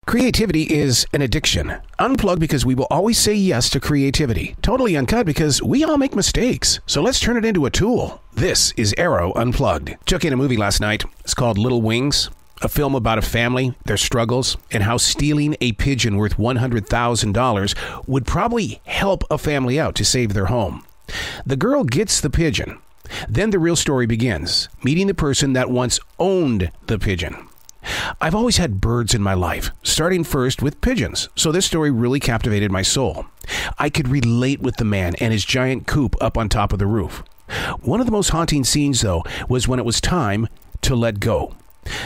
Creativity is an addiction. Unplugged because we will always say yes to creativity. Totally Uncut because we all make mistakes. So let's turn it into a tool. This is Arroe Unplugged. Took in a movie last night. It's called Little Wings. A film about a family, their struggles, and how stealing a pigeon worth $100,000 would probably help a family out to save their home. The girl gets the pigeon. Then the real story begins, meeting the person that once owned the pigeon. I've always had birds in my life, starting first with pigeons, so this story really captivated my soul. I could relate with the man and his giant coop up on top of the roof. One of the most haunting scenes, though, was when it was time to let go.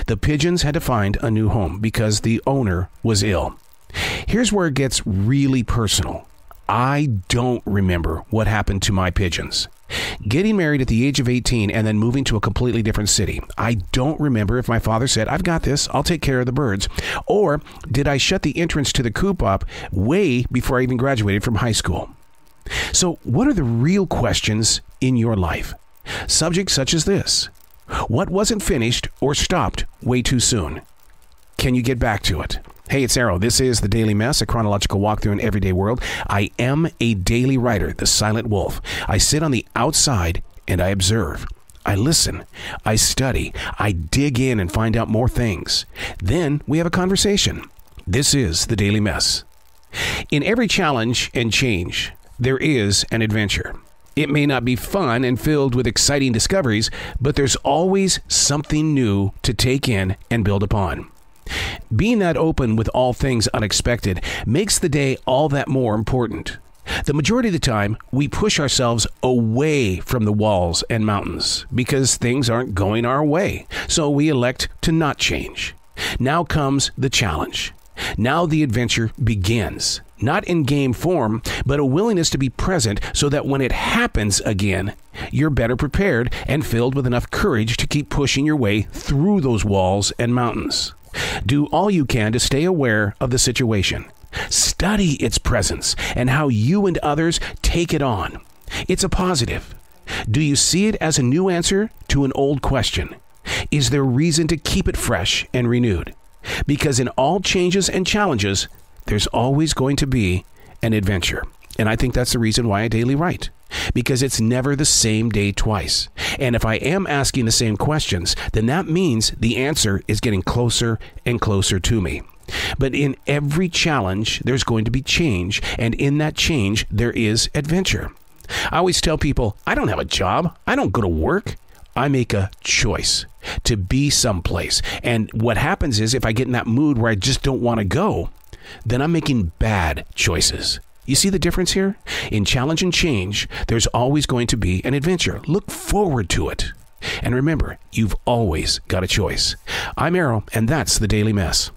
The pigeons had to find a new home because the owner was ill. Here's where it gets really personal. I don't remember what happened to my pigeons. Getting married at the age of 18 and then moving to a completely different city. I don't remember if my father said, "I've got this, I'll take care of the birds," or did I shut the entrance to the coop up way before I even graduated from high school. So what are the real questions in your life? Subjects such as this. What wasn't finished or stopped way too soon? Can you get back to it? Hey, it's Arroe. This is The Daily Mess, a chronological walk through an everyday world. I am a daily writer, the silent wolf. I sit on the outside and I observe. I listen. I study. I dig in and find out more things. Then we have a conversation. This is The Daily Mess. In every challenge and change, there is an adventure. It may not be fun and filled with exciting discoveries, but there's always something new to take in and build upon. Being that open with all things unexpected makes the day all that more important. The majority of the time, we push ourselves away from the walls and mountains because things aren't going our way, so we elect to not change. Now comes the challenge. Now the adventure begins. Not in game form, but a willingness to be present so that when it happens again, you're better prepared and filled with enough courage to keep pushing your way through those walls and mountains. Do all you can to stay aware of the situation. Study its presence and how you and others take it on. It's a positive. Do you see it as a new answer to an old question? Is there reason to keep it fresh and renewed? Because in all changes and challenges, there's always going to be an adventure. And I think that's the reason why I daily write. Because it's never the same day twice. And if I am asking the same questions, then that means the answer is getting closer and closer to me. But in every challenge, there's going to be change. And in that change, there is adventure. I always tell people, I don't have a job. I don't go to work. I make a choice to be someplace. And what happens is if I get in that mood where I just don't want to go, then I'm making bad choices. You see the difference here? In challenge and change, there's always going to be an adventure. Look forward to it. And remember, you've always got a choice. I'm Arroe, and that's The Daily Mess.